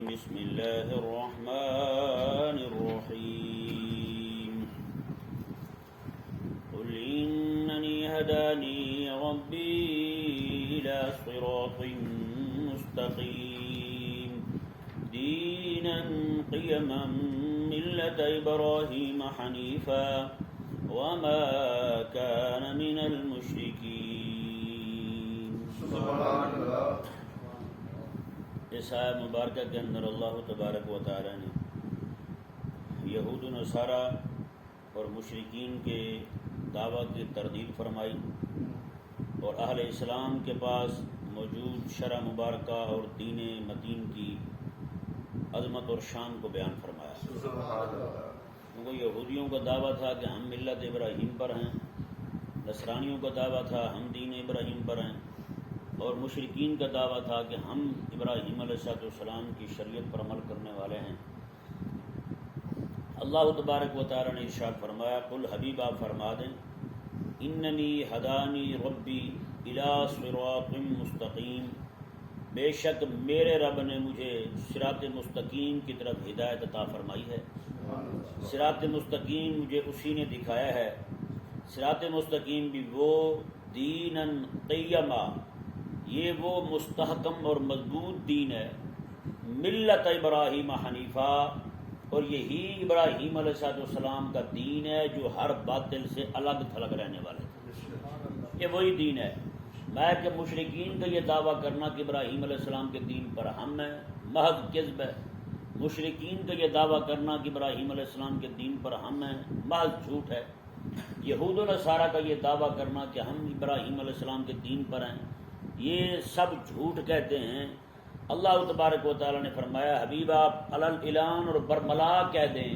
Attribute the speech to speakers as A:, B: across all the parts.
A: بسم الله الرحمن الرحيم قل إنني هداني ربي إلى صراط مستقيم دينا قيما ملة إبراهيم حنيفا وما كان من المشركين
B: سبحان اللہ۔
A: اس آیت مبارکہ کے اندر اللہ تبارک و تعالی نے یہود و نصارہ اور مشرکین کے دعویٰ کی تردید فرمائی اور اہل اسلام کے پاس موجود شرع مبارکہ اور دین متین کی عظمت اور شان کو بیان فرمایا۔
B: سبحان اللہ۔
A: کیونکہ یہودیوں کا دعویٰ تھا کہ ہم ملت ابراہیم پر ہیں، نصرانیوں کا دعویٰ تھا ہم دین ابراہیم پر ہیں، اور مشرکین کا دعویٰ تھا کہ ہم ابراہیم علیہ السلام کی شریعت پر عمل کرنے والے ہیں۔ اللہ تبارک و تعالی نے ارشاد فرمایا، قل حبیب آپ فرما دیں، اننی ہدانی ربی الی صراط مستقیم، بے شک میرے رب نے مجھے صراط مستقیم کی طرف ہدایت عطا فرمائی ہے۔ صراط مستقیم مجھے اسی نے دکھایا ہے۔ صراط مستقیم بھی وہ دینا قیما، یہ وہ مستحکم اور مضبوط دین ہے، ملت ابراہیم حنیفہ، اور یہی ابراہیم علیہ السلام کا دین ہے جو ہر باطل سے الگ تھلگ رہنے والے تھے۔ یہ وہی دین ہے۔ میں کہ مشرکین کا یہ دعویٰ کرنا کہ ابراہیم علیہ السلام کے دین پر ہم ہیں محض کذب ہے۔ مشرکین کا یہ دعویٰ کرنا کہ ابراہیم علیہ السلام کے دین پر ہم ہیں محض جھوٹ ہے۔ یہود و نصارہ کا یہ دعویٰ کرنا کہ ہم ابراہیم علیہ السلام کے دین پر ہیں، یہ سب جھوٹ کہتے ہیں۔ اللہ تبارک و تعالی نے فرمایا، حبیب آپ اعلان اور برملا کہہ دیں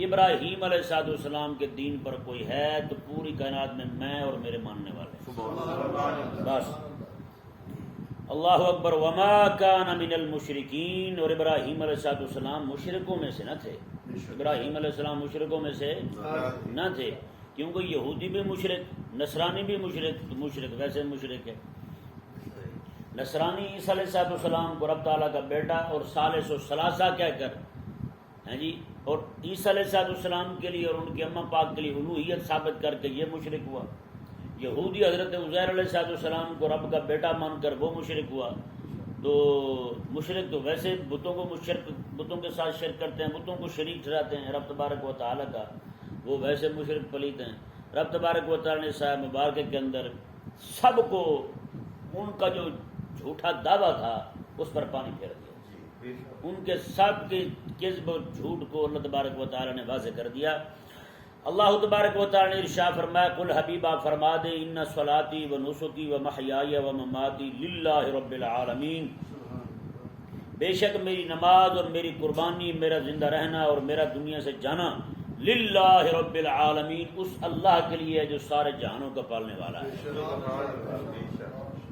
A: ابراہیم علیہ السلام کے دین پر کوئی ہے تو پوری کائنات میں اور میرے ماننے والے بس۔ اللہ اکبر۔ وما کان من المشرکین، اور ابراہیم علیہ السلام مشرکوں میں سے نہ تھے۔ ابراہیم علیہ السلام مشرکوں میں سے نہ تھے، کیونکہ یہودی بھی مشرک، نصرانی بھی مشرک ویسے مشرک ہے۔ نصرانی عیسیٰ علیہ السلام کو رب تعالیٰ کا بیٹا اور ثالث و ثلاثہ کہہ کر اور عیسیٰ علیہ السلام کے لیے اور ان کے اماں پاک کے لیے الوہیت ثابت کر کے یہ مشرک ہوا۔ یہودی حضرت عزیر علیہ السلام کو رب کا بیٹا مان کر وہ مشرک ہوا۔ تو مشرک تو ویسے بتوں کے ساتھ شرک کرتے ہیں، بتوں کو شریک ٹھہراتے ہیں رب تبارک و تعالیٰ کا، وہ ویسے مشرک پلیت ہیں۔ رب تبارک و تعالیٰ نے سایہ مبارکہ کے اندر سب کو ان کا جو جھوٹا دعویٰ تھا اس پر پانی پھیر دیا، ان کے سب کے کذب اور جھوٹ کو اللہ تبارک و تعالی نے واضح کر دیا۔ اللہ تبارک و تعالی نے ارشاد فرمایا، قل حبیب آپ فرما دے، ان صلاتی و نسکی و محیای و مماتی للہ رب العالمین، بے شک میری نماز اور میری قربانی، میرا زندہ رہنا اور میرا دنیا سے جانا للہ رب العالمین، اس اللہ کے لیے جو سارے جہانوں کا پالنے والا ہے۔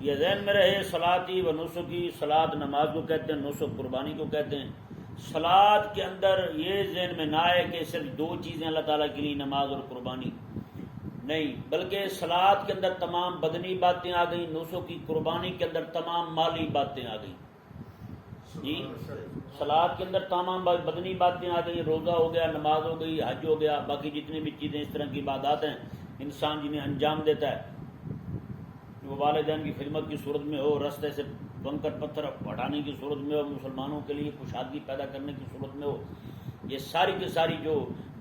A: یہ ذہن میں رہے، صلاتی و نسکی، صلات نماز کو کہتے ہیں، نسک قربانی کو کہتے ہیں۔ صلات کے اندر یہ ذہن میں نہ آئے کہ صرف دو چیزیں اللہ تعالیٰ کے لیے، نماز اور قربانی، نہیں، بلکہ صلات کے اندر تمام بدنی باتیں آ گئیں، نسک کی قربانی کے اندر تمام مالی باتیں آ گئیں۔ جی، صلات کے اندر تمام بدنی باتیں آ گئی، روزہ ہو گیا، نماز ہو گئی، حج ہو گیا، باقی جتنی بھی چیزیں اس طرح کی عبادات ہیں انسان جنہیں انجام دیتا ہے، وہ والدین کی خدمت کی صورت میں ہو، رستے سے کنکر پتھر ہٹانے کی صورت میں ہو، مسلمانوں کے لیے کشادگی پیدا کرنے کی صورت میں ہو، یہ ساری کی ساری جو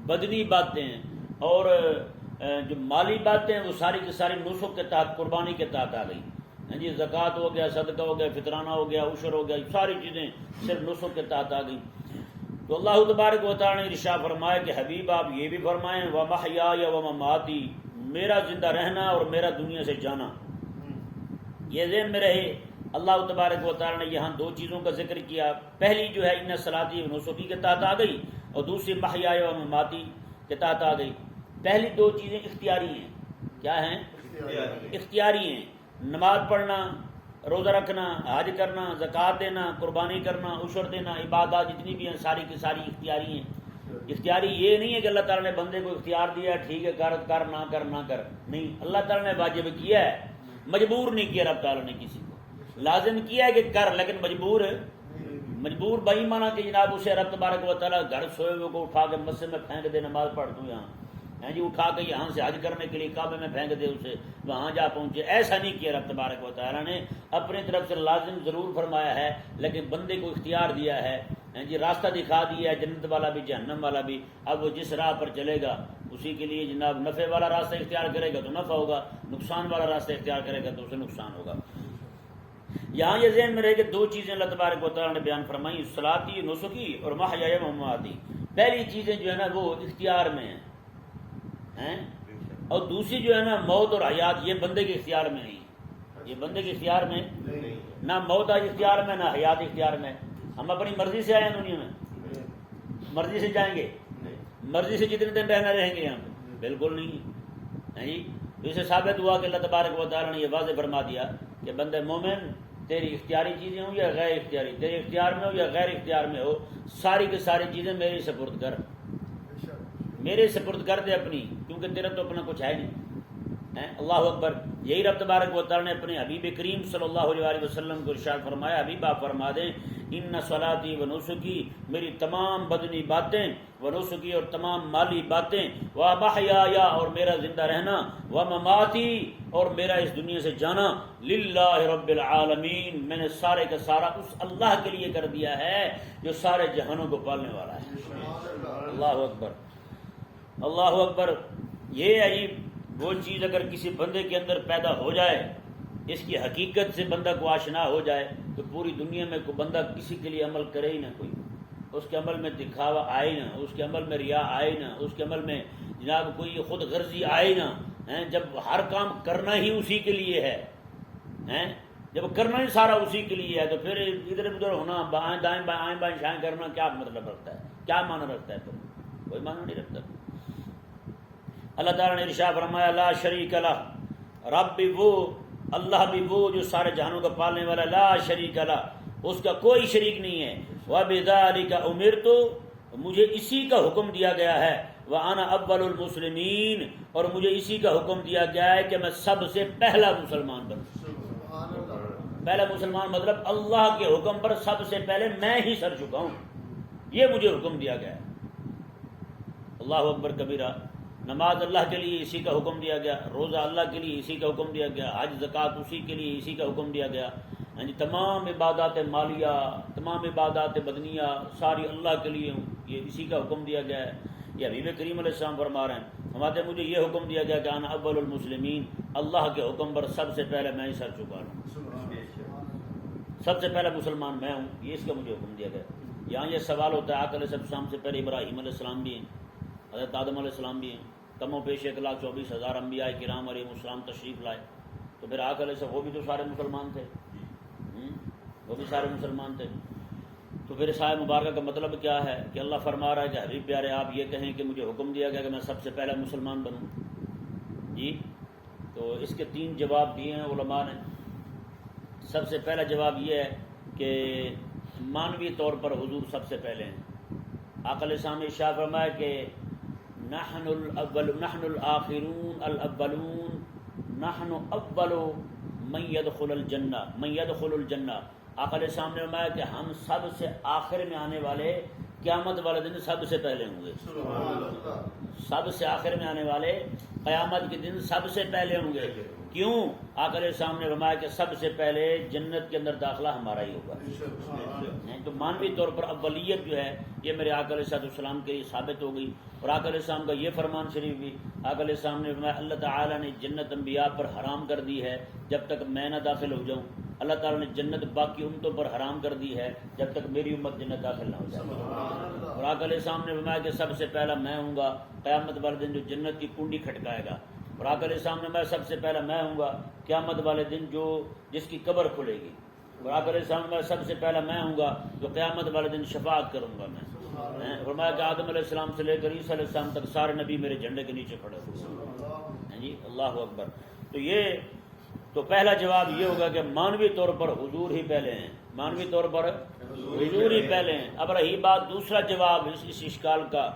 A: بدنی باتیں ہیں اور جو مالی باتیں ہیں وہ ساری کی ساری نسک کے تحت، قربانی کے تحت آ گئی۔ جی، زکوٰۃ ہو گیا، صدقہ ہو گیا، فطرانہ ہو گیا، عشر ہو گیا، ساری چیزیں صرف نسک کے تحت آ گئی۔ تو اللہ تبارک و تعالی نے ارشاد فرمایا کہ حبیب آپ یہ بھی فرمائیں، وَمَحْيَايَ وَمَمَاتِي، میرا زندہ رہنا اور میرا دنیا سے جانا۔ یہ ذہن میں رہے، اللہ تبارک و تعالی نے یہاں دو چیزوں کا ذکر کیا، پہلی جو ہے ان صلاتی و نسکی کے تحت آ گئی، اور دوسری محیای و مماتی کے تحت آ گئی۔ پہلی دو چیزیں اختیاری ہیں۔ کیا ہیں؟ اختیاری ہیں۔ نماز پڑھنا، روزہ رکھنا، حج کرنا، زکوٰۃ دینا، قربانی کرنا، عشر دینا، عبادات جتنی بھی ہیں ساری کی ساری اختیاری ہیں۔ اختیاری یہ نہیں ہے کہ اللہ تعالیٰ نے بندے کو اختیار دیا ہے، ٹھیک ہے کر نہ کر نہ کر، نہیں، اللہ تعالیٰ نے واجب کیا ہے، مجبور نہیں کیا رب تعالیٰ نے کسی کو، لازم کیا ہے کہ کر، لیکن مجبور مجبور بھائی مانا کہ جناب اسے رب تبارک و تعالیٰ گھر سوئے ہوئے کو اٹھا کے مسجد میں پھینک دے، نماز پڑھ دوں یہاں جی، اٹھا کے یہاں سے حج کرنے کے لیے کعبے میں پھینک دے اسے، وہاں جا پہنچے، ایسا نہیں کیا رب تبارک و تعالیٰ نے۔ اپنی طرف سے لازم ضرور فرمایا ہے، لیکن بندے کو اختیار دیا ہے جی، راستہ دکھا دیا ہے، جنت والا بھی جہنم والا بھی۔ اب وہ جس راہ پر چلے گا اسی کے لیے جناب نفع والا راستہ اختیار کرے گا تو نفع ہوگا، نقصان والا راستہ اختیار کرے گا تو اسے نقصان ہوگا۔ یہاں یہ ذہن میں رہے کہ دو چیزیں اللہ تبارک و تعالیٰ نے بیان فرمائی، صلاتی نسکی اور محیای و مماتی۔ پہلی چیزیں جو ہے نا وہ اختیار میں ہیں، اور دوسری جو ہے نا موت اور حیات، یہ بندے کے اختیار میں نہیں، یہ بندے کے اختیار میں نہ موت اختیار میں نہ حیات اختیار میں۔ ہم اپنی مرضی سے آئے ہیں دنیا میں، مرضی سے جائیں گے، مرضی سے جتنے دن رہنا رہیں گے یہاں پہ، بالکل نہیں جی۔ تو اسے ثابت ہوا کہ اللہ تبارک و تعالیٰ نے یہ واضح فرما دیا کہ بندے مومن تیری اختیاری چیزیں ہوں یا غیر اختیاری، تیرے اختیار میں ہو یا غیر اختیار میں ہو، ساری کی ساری چیزیں میرے سپرد کر، میرے سپرد کر دے اپنی، کیونکہ تیرا تو اپنا کچھ ہے نہیں۔ اللہ اکبر۔ یہی رب تبارک و تعالیٰ نے اپنے حبیب کریم صلی اللہ علیہ وسلم کو ارشاد فرمایا، حبیب آپ فرما دیں ان صلاتی و نسکی، میری تمام بدنی باتیں، و نسکی اور تمام مالی باتیں، و محیایا اور میرا زندہ رہنا، و مماتی اور میرا اس دنیا سے جانا، للہ رب العالمین، میں نے سارے کا سارا اس اللہ کے لیے کر دیا ہے جو سارے جہانوں کو پالنے والا ہے۔ اللہ اکبر، اللہ اکبر۔ یہ ہے جی وہ چیز اگر کسی بندے کے اندر پیدا ہو جائے، اس کی حقیقت سے بندہ کو آشنا ہو جائے، تو پوری دنیا میں کوئی بندہ کسی کے لیے عمل کرے ہی نہ، کوئی اس کے عمل میں دکھاوا آئے نہ، اس کے عمل میں ریا آئے نہ، اس کے عمل میں جناب کوئی خود غرضی آئے نہ۔ جب ہر کام کرنا ہی اسی کے لیے ہے، جب کرنا ہی سارا اسی کے لیے ہے، تو پھر ادھر ادھر ہونا، بائیں دائیں بائیں بائیں شائیں کرنا کیا مطلب رکھتا ہے، کیا معنی رکھتا ہے؟ پھر کوئی معنی نہیں رکھتا۔ اللہ تعالیٰ نے ارشاد فرمایا لا شریک لہ، رب بھی وہ، اللہ بھی وہ جو سارے جہانوں کا پالنے والا، لا شریک لہ، اس کا کوئی شریک نہیں ہے۔ وَبِذَلِكَ أُمِرْتُ، مجھے اسی کا حکم دیا گیا ہے، وَأَنَا أَوَّلُ الْمُسْلِمِينَ، اور مجھے اسی کا حکم دیا گیا ہے کہ میں سب سے پہلا مسلمان بنوں۔ پہلا مسلمان مطلب اللہ کے حکم پر سب سے پہلے میں ہی سر چکا ہوں، یہ مجھے حکم دیا گیا ہے۔ اللہ اکبر کبیرہ۔ نماز اللہ کے لیے اسی کا حکم دیا گیا، روزہ اللہ کے لیے اسی کا حکم دیا گیا، حج زکوٰۃ اسی کے لیے اسی کا حکم دیا گیا، تمام عبادات مالیہ، تمام عبادات بدنیہ ساری اللہ کے لیے یہ اسی کا حکم دیا گیا ہے۔ یہ حبیب کریم علیہ السلام فرما رہے ہیں، فرماتے ہیں مجھے یہ حکم دیا گیا کہ انا اول المسلمین، اللہ کے حکم پر سب سے پہلے میں ہی سر چکا ہوں، سب سے پہلا مسلمان میں ہوں، یہ اس کا مجھے حکم دیا گیا۔ یہاں یہ سوال ہوتا ہے، آقا علیہ السلام سے پہلے ابراہیم علیہ السلام بھی ہیں، حضرت آدم علیہ السلام بھی ہیں، کم و بیش 1,24,000 انبیاء کرام علیہ السلام تشریف لائے، تو پھر آقا علیہ السلام وہ بھی تو سارے مسلمان تھے، وہ بھی سارے مسلمان تھے۔ تو پھر اس آیت مبارکہ کا مطلب کیا ہے کہ اللہ فرما رہا ہے کہ حبیب پیارے آپ یہ کہیں کہ مجھے حکم دیا گیا کہ میں سب سے پہلا مسلمان بنوں جی۔ تو اس کے 3 جواب دیے ہیں علماء نے۔ سب سے پہلا جواب یہ ہے کہ مانوی طور پر حضور سب سے پہلے ہیں۔ آقا علیہ السلام نے ارشاد فرمایا کہ نحن الاول، نحن الاخرون الاولون، نحن اول من يدخل الجنہ، من يدخل الجنہ۔ آقا علیہ السلام نے فرمایا کہ ہم سب سے آخر میں آنے والے، قیامت والے دن سب سے پہلے ہوں گے، سب سے آخر میں آنے والے قیامت کے دن سب سے پہلے ہوں گے۔ کیوں؟ آقا علیہ السلام نے فرمایا کہ سب سے پہلے جنت کے اندر داخلہ ہمارا ہی ہوگا۔ تو مانوی طور پر اولیت جو ہے یہ میرے آقا علیہ السلام کے لیے ثابت ہو گئی۔ اور آقا علیہ السلام کا یہ فرمان شریف بھی، آقا علیہ السلام نے فرمایا اللہ تعالیٰ نے جنت انبیاء پر حرام کر دی ہے جب تک میں نہ داخل ہو جاؤں، اللہ تعالیٰ نے جنت باقی امتوں پر حرام کر دی ہے جب تک میری امت جنت داخل نہ ہو جائے۔ اور آقا علیہ السلام نے فرمایا کہ سب سے پہلا میں ہوں گا قیامت والے دن جو جنت کی کنڈی کھٹکائے گا۔ اور آقا علیہ السلام نے فرمایا سب سے پہلا میں ہوں گا قیامت والے دن جو جس کی قبر کھلے گی۔ اور آقا علیہ السلام نے فرمایا سب سے پہلا میں ہوں گا جو قیامت والے دن شفاعت کروں گا میں۔ فرمایا کہ آدم علیہ السلام سے لے کر عیسیٰ علیہ السلام تک سارے نبی میرے جھنڈے کے نیچے کھڑے ہوئے جی۔ اللہ اکبر۔ تو یہ تو پہلا جواب یہ ہوگا کہ مانوی طور پر حضور ہی پہلے ہیں، مانوی طور پر حضور ہی پہلے ہیں۔ اب رہی بات دوسرا جواب اس اشکال کا،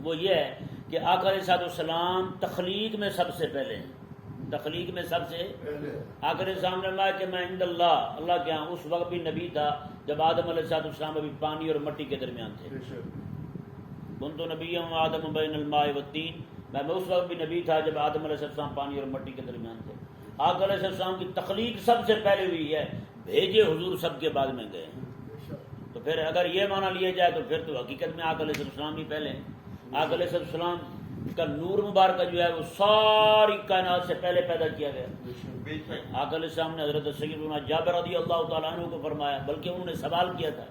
A: وہ یہ ہے کہ آقا علیہ السلام تخلیق میں سب سے پہلے ہیں، تخلیق میں سب سے آقا علیہ السلام نے فرمایا کہ میں عند اللہ، اللہ کے ہاں اس وقت بھی نبی تھا جب آدم علیہ السلام ابھی پانی اور مٹی کے درمیان تھے. کنت نبی آدم بین الماء والطین، میں اس وقت بھی نبی تھا جب آدم علیہ السلام پانی اور مٹی کے درمیان تھے. آقا علیہ السلام کی تخلیق سب سے پہلے ہوئی ہے، بھیجے حضور سب کے بعد میں گئے ہیں. تو پھر اگر یہ مانا لیا جائے تو پھر تو حقیقت میں آقا علیہ السلام ہی پہلے ہیں. آقا علیہ السلام کا نور مبارکہ جو ہے وہ ساری کائنات سے پہلے پیدا کیا گیا. آقا علیہ السلام نے حضرت سیدنا جابر رضی اللہ تعالیٰ عنہ کو فرمایا، بلکہ انہوں نے سوال کیا تھا،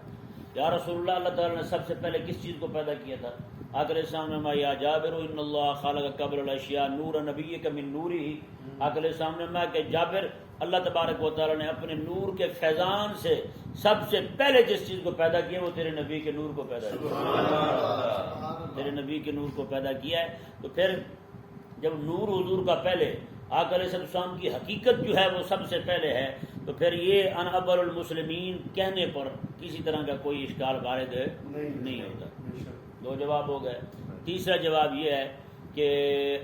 A: یا رسول اللہ، اللہ تعالیٰ نے سب سے پہلے کس چیز کو پیدا کیا تھا؟ آقا علیہ السلام نے فرمایا، یا جابر ان اللہ خالق قبل الاشیاء نور نبیک من نوری. آقا علیہ السلام نے فرمایا کہ جابر، اللہ تبارک و تعالیٰ نے اپنے نور کے فیضان سے سب سے پہلے جس چیز کو پیدا کیا وہ تیرے نبی کے نور کو پیدا کیا، تیرے نبی کے نور کو پیدا کیا ہے. تو پھر جب نور حضور کا پہلے، آقا علیہ السلام کی حقیقت جو ہے وہ سب سے پہلے ہے، تو پھر یہ ان اول المسلمین کہنے پر کسی طرح کا کوئی اشکال وارد نہیں ہوتا. دو جواب ہو گئے. تیسرا جواب یہ ہے کہ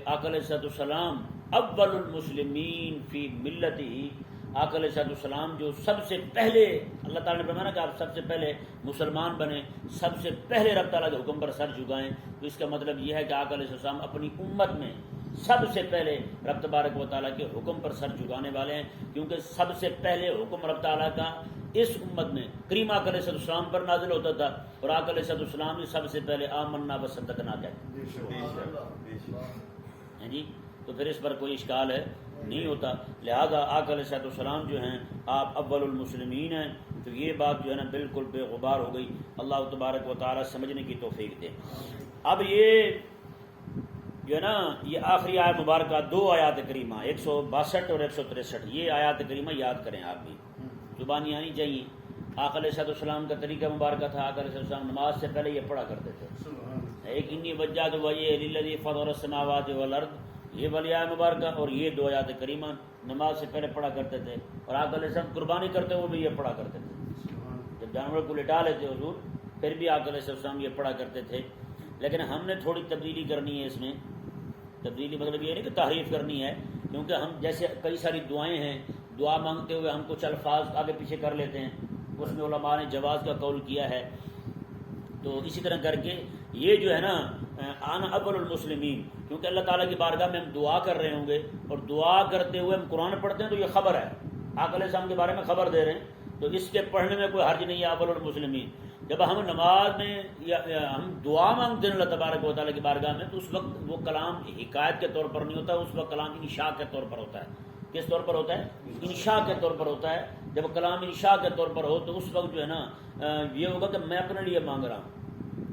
A: آقا علیہ السلام اول المسلمین فی ملتی، آقا علیہ السلام جو سب سے پہلے، اللہ تعالیٰ نے فرمایا کہ آپ سب سے پہلے مسلمان بنے، سب سے پہلے رب تعالیٰ کے حکم پر سر جھکائیں. تو اس کا مطلب یہ ہے کہ آقا علیہ السلام اپنی امت میں سب سے پہلے رب تبارک و تعالیٰ کے حکم پر سر جھکانے والے ہیں، کیونکہ سب سے پہلے حکم رب تعالیٰ کا اس امت میں کریم آقا علیہ السلام پر نازل ہوتا تھا، اور آقا علیہ السلام نے سب سے پہلے آمنا و صدقنا کہا جی. تو پھر اس پر کوئی اشکال ہے نہیں ہوتا. لہذا آقا علیہ السلام جو ہیں آپ اول المسلمین ہیں. تو یہ بات جو ہے نا بالکل بے غبار ہو گئی. اللہ تبارک و تعالیٰ سمجھنے کی توفیق دے. اب یہ جو ہے نا یہ آخری آیت مبارکہ، دو آیات کریمہ 162 اور 163، یہ آیات کریمہ یاد کریں آپ بھی، زبانی آنی چاہیے. آقا علیہ السلام کا طریقہ مبارکہ تھا، آقا علیہ السلام نماز سے پہلے یہ پڑھا کرتے تھے، ایک انی وجہت وجہی للذی فطر السماوات والارض، یہ والی آیت مبارکہ، اور یہ دو آیات کریمہ نماز سے پہلے پڑھا کرتے تھے. اور آقا علیہ السلام قربانی کرتے ہوئے بھی یہ پڑھا کرتے تھے. جب جانور کو لٹا لیتے حضور پھر بھی آقا علیہ السلام یہ پڑھا کرتے تھے. لیکن ہم نے تھوڑی تبدیلی کرنی ہے اس میں. تبدیلی مطلب یہ نہیں کہ تحریف کرنی ہے، کیونکہ ہم جیسے کئی ساری دعائیں ہیں، دعا مانگتے ہوئے ہم کچھ الفاظ آگے پیچھے کر لیتے ہیں، اس میں علماء نے جواز کا قول کیا ہے. تو اسی طرح کر کے یہ جو ہے نا آن اول المسلمین، کیونکہ اللہ تعالیٰ کی بارگاہ میں ہم دعا کر رہے ہوں گے، اور دعا کرتے ہوئے ہم قرآن پڑھتے ہیں تو یہ خبر ہے، آقا علیہ السلام کے بارے میں خبر دے رہے ہیں، تو اس کے پڑھنے میں کوئی حرج نہیں ہے. اول المسلمین جب ہم نماز میں یا ہم دعا مانگتے ہیں اللہ تبارک و تعالیٰ کی بارگاہ میں، تو اس وقت وہ کلام حکایت کے طور پر نہیں ہوتا، اس وقت کلام انشاء کے طور پر ہوتا ہے. کس طور پر ہوتا ہے؟ انشاء کے طور پر ہوتا ہے. جب کلام انشاء کے طور پر ہو تو اس وقت جو ہے نا یہ ہوگا کہ میں اپنے لیے مانگ رہا ہوں.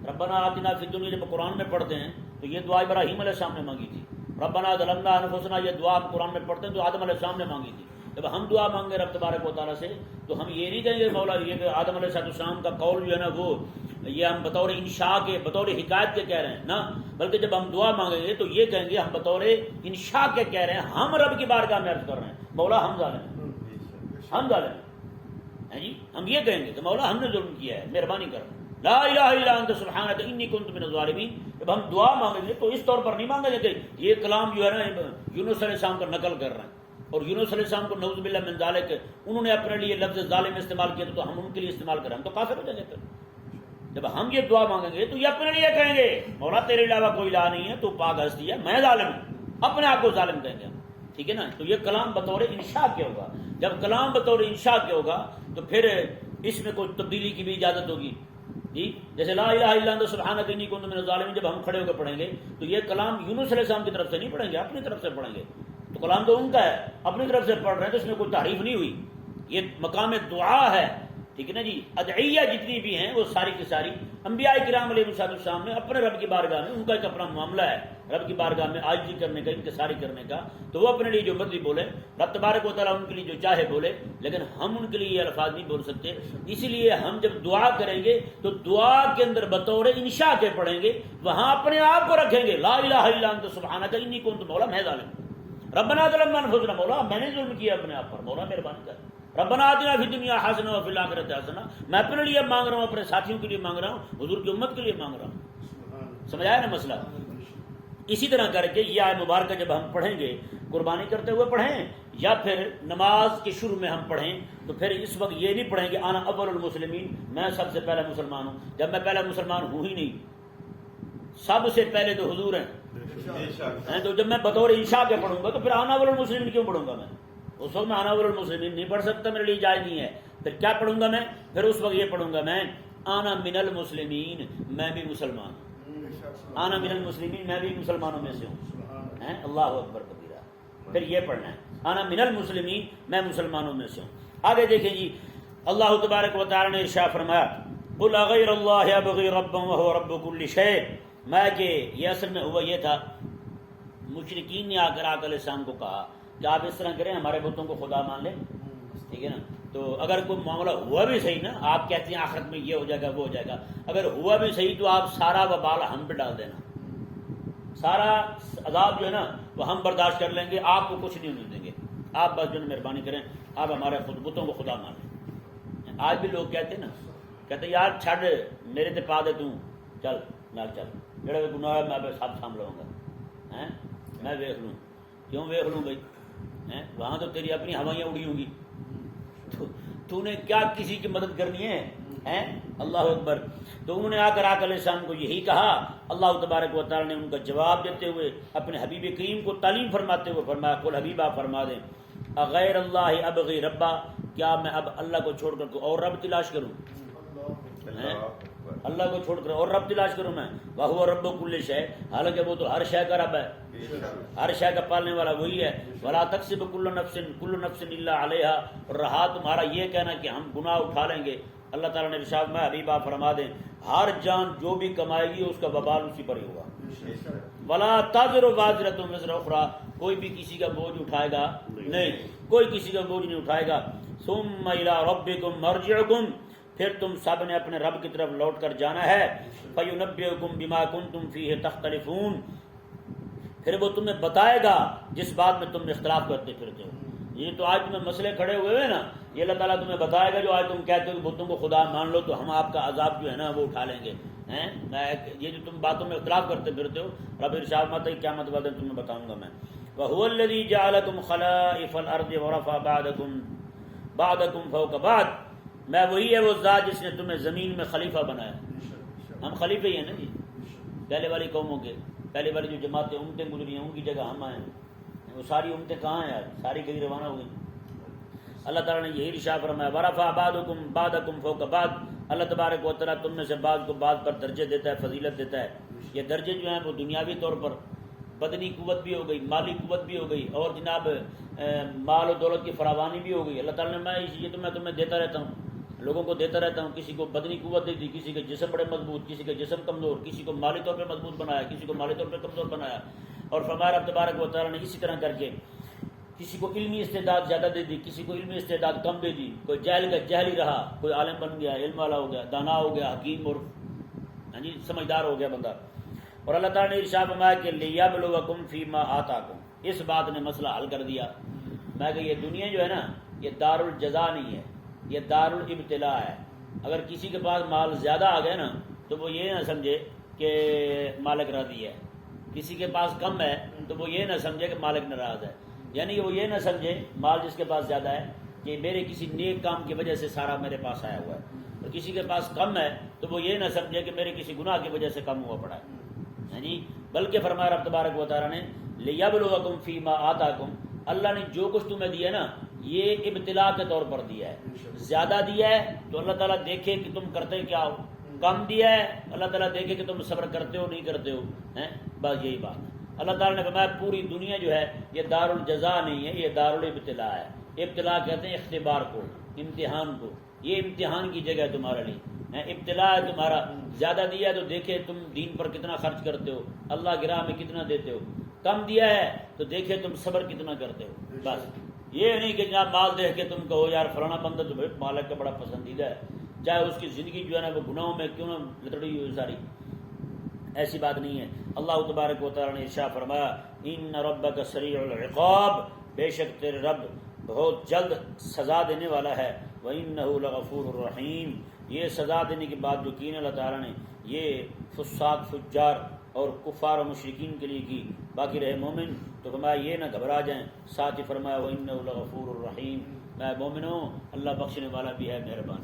A: ربنا آتنا فی الدنیا جب قرآن میں پڑھتے ہیں تو یہ دعا ابراہیم علیہ السلام نے مانگی تھی. ربنا ظلمنا انفسنا یہ دعا ہم قرآن میں پڑھتے ہیں تو آدم علیہ السلام نے مانگی تھی. جب ہم دعا مانگے رب تبارک و تعالیٰ سے تو ہم یہ نہیں کہیں گے مولا یہ کہ آدم علیہ السلام کا قول جو ہے نا وہ یہ ہم بطور انشاء کے بطور حکایت کے کہہ رہے ہیں نا، بلکہ جب ہم دعا مانگیں گے تو یہ کہیں گے ہم بطور انشاء کے کہہ رہے ہیں، ہم رب کی بارگاہ میں عرض کر رہے ہیں مولا ہم ظالم ہیں، ہم ظالم ہیں جی. ہم یہ کہیں گے کہ مولا ہم نے ظلم کیا ہے، مہربانی کر لا الہ الا انت سبحانک انی کنت من الظالمین. جب ہم دعا مانگیں گے تو اس طور پر نہیں مانگیں گے کہ یہ کلام جو ہے نا یونس علیہ السلام کا نقل کر رہے ہیں، اور یونس علیہ السلام کو نعوذ باللہ من ذالک انہوں نے اپنے لیے لفظ ظالم استعمال کیا تو ہم ان کے لیے استعمال کریں، ہم تو کافر ہو جائیں گے. پھر جب ہم یہ دعا مانگیں گے تو یہ اپنے لیے کہیں گے مولا تیرے علاوہ کوئی الہ نہیں ہے، تو پاک ہستی ہے، میں ظالم ہوں، اپنے آپ کو ظالم کہیں گے. ٹھیک ہے نا. تو یہ کلام بطور انشاء کے ہوگا. جب کلام بطور انشاء کے ہوگا تو پھر اس میں کوئی تبدیلی کی بھی اجازت ہوگی جی. جیسے لا الہ الا انت سبحانک انی کنت من الظالمین جب ہم کھڑے ہو کے پڑھیں گے تو یہ کلام یونس علیہ السلام کی طرف سے نہیں پڑھیں گے، اپنی طرف سے پڑھیں گے. تو کلام تو ان کا ہے، اپنی طرف سے پڑھ رہے ہیں تو اس میں کوئی تعریف نہیں ہوئی. یہ مقام دعا ہے. ٹھیک ہے نا جی. ادعیہ جتنی بھی ہیں وہ ساری کی ساری انبیاء کرام علیہ السلام نے اپنے رب کی بارگاہ میں، ان کا ایک اپنا معاملہ ہے رب کی بارگاہ میں عاجزی کرنے کا، انکساری کرنے کا، تو وہ اپنے لیے جو مرضی بولے، رب تبارک و تعالیٰ ان کے لیے جو چاہے بولے، لیکن ہم ان کے لیے یہ الفاظ نہیں بول سکتے. اسی لیے ہم جب دعا کریں گے تو دعا کے اندر بطور انشاء کے پڑھیں گے، وہاں اپنے آپ کو رکھیں گے لا الہ الا انت سبحانک انی کنت مولا میں ظالم، ربنا ظلمنا انفسنا مولا میں نے ظلم کیا اپنے آپ پر، مولا مہربانی کر، ربنا آتنا فی الدنیا حسنہ وفی الآخرۃ حسنہ. میں اپنے لیے مانگ رہا ہوں، اپنے ساتھیوں کے لیے مانگ رہا ہوں، حضور کی امت کے لیے مانگ رہا ہوں. سمجھایا نا مسئلہ. اسی طرح کر کے یہ آیت مبارکہ جب ہم پڑھیں گے قربانی کرتے ہوئے پڑھیں یا پھر نماز کے شروع میں ہم پڑھیں تو پھر اس وقت یہ نہیں پڑھیں کہ انا اول المسلمین، میں سب سے پہلا مسلمان ہوں، جب میں پہلا مسلمان ہوں ہی نہیں، سب سے پہلے تو حضور ہیں، تو جب میں بطور انشاء کے پڑھوں گا تو پھر انا اول المسلمین کیوں پڑھوں گا میں؟ اس وقت میں انا اول المسلمین نہیں پڑھ سکتا، میرے لیے جائز نہیں ہے۔ پھر کیا پڑھوں گا میں؟ پھر اس وقت یہ پڑھوں گا میں انا من المسلمین، میں بھی مسلمان ہوں، انا من المسلمین، میں بھی مسلمانوں میں سے ہوں، اللہ اکبر کبیرہ۔ پھر یہ پڑھنا ہے انا من المسلمین، میں مسلمانوں میں سے ہوں۔ آگے دیکھیں جی، اللہ تبارک و تعالی نے ارشاد فرمایا قل غیر اللہ ابغی ربا وهو رب کل شیء، میں کہ یہ اصل میں ہوا یہ تھا، مشرکین نے آ کر آقا علیہ السلام کو کہا کہ آپ اس طرح کریں، ہمارے بتوں کو خدا مان لیں، ٹھیک ہے نا؟ تو اگر کوئی معاملہ ہوا بھی صحیح نا، آپ کہتے ہیں آخرت میں یہ ہو جائے گا وہ ہو جائے گا، اگر ہوا بھی صحیح تو آپ سارا وبال ہم پہ ڈال دینا، سارا عذاب جو ہے نا وہ ہم برداشت کر لیں گے، آپ کو کچھ نہیں ہونے دیں گے، آپ بس جو ہے مہربانی کریں، آپ ہمارے خود بتوں کو خدا مان لیں۔ آج بھی لوگ کہتے ہیں نا، کہتے ہیں یار چھڑ میرے تے پا دے توں، چل نال چل، جڑا بھی گناہ ہے میں سب سام لوں گا، میں ویکھ لوں، کیوں ویکھ لوں بھائی؟ وہاں تو تیری اپنی ہوائیاں اڑی ہوں گی، تو نے کیا کسی کی مدد کرنی ہے؟ اللہ اکبر۔ تو انہوں نے آ کر آقا علیہ السلام کو یہی کہا، اللہ تبارک و تعالی نے ان کا جواب دیتے ہوئے اپنے حبیب کریم کو تعلیم فرماتے ہوئے فرمایا قل حبیبہ فرما دیں اغیر اللہ ابغی ربا، کیا میں اب اللہ کو چھوڑ کر اور رب تلاش کروں؟ اللہ کو چھوڑ کر اور رب تلاش کروں میں؟ وہو رب کل شے، حالانکہ وہ تو ہر شے کا رب ہے، ہر شے کا پالنے والا وہی ہے۔ ولا تکسب کل نفس الا علیہا، اور رہا تمہارا یہ کہنا کہ ہم گناہ اٹھا لیں گے، اللہ تعالیٰ نے ارشاد میں حبیبہ فرما دیں ہر جان جو بھی کمائے گی اس کا وبال اسی پر ہی ہوگا۔ ولا تزر وازرۃ وزر اخری، کوئی بھی کسی کا بوجھ اٹھائے گا نہیں، کوئی کسی کا بوجھ نہیں اٹھائے گا۔ ثم الی ربکم مرجعکم، پھر تم سب نے اپنے رب کی طرف لوٹ کر جانا ہے۔ فینبئکم بما کنتم فیہ تختلفون، پھر وہ تمہیں بتائے گا جس بات میں تم اختلاف کرتے پھرتے ہو۔ یہ تو آج تمہیں مسئلے کھڑے ہوئے ہیں نا، یہ اللہ تعالیٰ تمہیں بتائے گا، جو آج تم کہتے ہو کہ بتوں کو خدا مان لو تو ہم آپ کا عذاب جو ہے نا وہ اٹھا لیں گے، یہ جو تم باتوں میں اختلاف کرتے پھرتے ہو، رب ارشاد فرماتا ہے قیامت والے دن تمہیں بتاؤں گا میں۔ وَهُوَ الَّذِي جَعَلَكُمْ خَلَائِفَ الْأَرْضِ وَرَفَعَ بَعْضَكُمْ فَوْقَ بَعْضٍ، میں وہی ہے وہ ذات جس نے تمہیں زمین میں خلیفہ بنایا۔ ہم خلیفہ ہی ہیں نا جی، پہلے والی قوموں کے، پہلے والی جو جماعتیں امتیں گزری ہیں ان کی جگہ ہم آئے ہیں، وہ ساری امتیں کہاں ہیں یار؟ ساری کہیں روانہ ہو گئی۔ اللہ تعالیٰ نے یہی ارشاد فرمایا وَرَفَعَ بَعْضَكُمْ فَوْقَ بَعْضٍ، اللہ تبارک و تعالیٰ تم میں سے بعض کو بعض پر درجے دیتا ہے، فضیلت دیتا ہے۔ یہ درجے جو ہیں وہ دنیاوی طور پر بدنی قوت بھی ہو گئی، مالی قوت بھی ہو گئی، اور جناب مال و دولت کی فراوانی بھی ہو گئی۔ اللہ تعالیٰ نے یہ تو میں تمہیں دیتا رہتا ہوں، لوگوں کو دیتا رہتا ہوں، کسی کو بدنی قوت دے دی، کسی کے جسم بڑے مضبوط، کسی کا جسم کمزور، کسی کو مالی طور پہ مضبوط بنایا، کسی کو مالی طور پہ کمزور بنایا۔ اور فرمایا رب تبارک و تعالیٰ نے اسی طرح کر کے کسی کو علمی استعداد زیادہ دے دی، کسی کو علمی استعداد کم دے دی، کوئی جاہل کا جاہل ہی رہا، کوئی عالم بن گیا، علم والا ہو گیا، دانا ہو گیا، حکیم اور سمجھدار ہو گیا بندہ۔ اور اللہ تعالیٰ نے ارشاد فرمایا کہ لیبلوکم فیما آتاکم، اس بات نے مسئلہ حل کر دیا۔ میں کہ یہ دنیا جو ہے نا یہ دار الجزا نہیں ہے، یہ دار الابتلاء ہے۔ اگر کسی کے پاس مال زیادہ آ گیا نا تو وہ یہ نہ سمجھے کہ مالک راضی ہے، کسی کے پاس کم ہے تو وہ یہ نہ سمجھے کہ مالک ناراض ہے، یعنی وہ یہ نہ سمجھے مال جس کے پاس زیادہ ہے کہ میرے کسی نیک کام کی وجہ سے سارا میرے پاس آیا ہوا ہے، اور کسی کے پاس کم ہے تو وہ یہ نہ سمجھے کہ میرے کسی گناہ کی وجہ سے کم ہوا پڑا ہے، بلکہ فرمایا رب تبارک و تعالیٰ نے لیبلوکم فیما آتاکم، اللہ نے جو کچھ تمہیں دیا نا یہ ابتلاء کے طور پر دیا ہے۔ زیادہ دیا ہے تو اللہ تعالیٰ دیکھے کہ تم کرتے کیا ہو، کم دیا ہے اللہ تعالیٰ دیکھے کہ تم صبر کرتے ہو نہیں کرتے ہو، بس یہی بات ہے۔ اللہ تعالیٰ نے فرمایا پوری دنیا جو ہے یہ دار الجزا نہیں ہے، یہ دار الابتلاء ہے۔ ابتلاء کہتے ہیں اختبار کو، امتحان کو، یہ امتحان کی جگہ ہے تمہارے لیے، ابتلاء ہے تمہارا۔ زیادہ دیا ہے تو دیکھے تم دین پر کتنا خرچ کرتے ہو، اللہ کی راہ میں کتنا دیتے ہو، کم دیا ہے تو دیکھے تم صبر کتنا کرتے ہو۔ بس یہ نہیں کہ جناب مال دیکھ کے تم کہو یار فلانا بندہ تو بھائی مالک کا بڑا پسندیدہ ہے، چاہے اس کی زندگی جو ہے نا وہ گناہوں میں کیوں نہ لتڑی ہوئی ساری، ایسی بات نہیں ہے۔ اللہ تبارک و تعالیٰ نے ارشاد فرمایا ان ربک سریع العقاب، بے شک تیرے رب بہت جلد سزا دینے والا ہے، وَإِنَّهُ لَغَفُورٌ الرحیم، یہ سزا دینے کی بات جو کی اللہ تعالیٰ نے یہ فساق فجار اور کفار و مشرکین کے لیے کی، باقی رہے مومن تو فرمایا یہ نہ گھبرا جائیں، ساتھ ہی فرمایا وَإِنَّهُ لَغَفُورٌ رَحِيمٌ، میں مومنوں اللہ بخشنے والا بھی ہے، مہربان۔